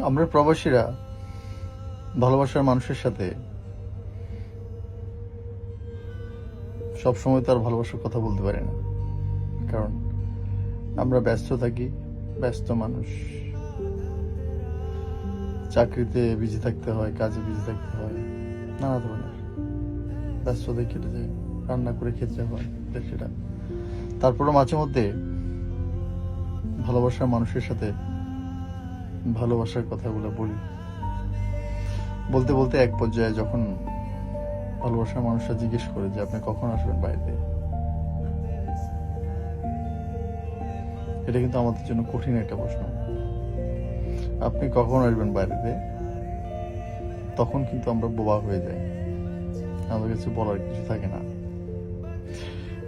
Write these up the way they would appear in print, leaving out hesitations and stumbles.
আমরা প্রবাসীরা ভালোবাসার মানুষের সাথে সব সময় তো আর ভালোবাসার কথা বলতে পারি না, কারণ আমরা ব্যস্ত থাকি, ব্যস্ত মানুষ, চাকরিতে বিজি থাকতে হয়, কাজে বিজি থাকতে হয়, নানা ধরনের ব্যস্ততায় কেটে যায়, রান্না করে খেতে হয় সেটা। তারপরে মাঝে মধ্যে ভালোবাসার মানুষের সাথে ভালোবাসার কথাগুলো বলি, বলতে বলতে এক পর্যায়ে যখন ভালোবাসার মানুষরা জিজ্ঞেস করে যে আপনি কখন আসবেন বাড়িতে, এটা কিন্তু আমাদের জন্য কঠিন একটা প্রশ্ন। আপনি কখন আসবেন বাড়িতে, তখন কিন্তু আমরা বোবা হয়ে যাই, আমাদের কাছে বলার কিছু থাকে না।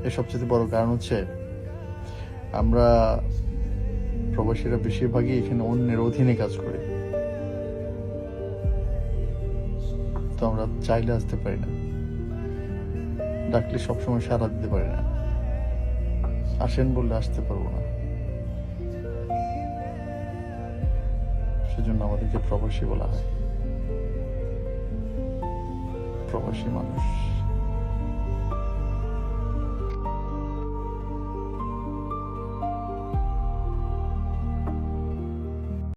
এর সবচেয়ে বড় কারণ হচ্ছে আমরা প্রবাসীরা বেশিরভাগই এখানে অন্যের অধীনে কাজ করি, তো আমরা চাইলে আসতে পারি না, ডাকলে সবসময় সাড়া দিতে পারি না, আসেন বললে আসতে পারবো না। সেজন্য আমাদেরকে প্রবাসী বলা হয়, প্রবাসী মানুষ।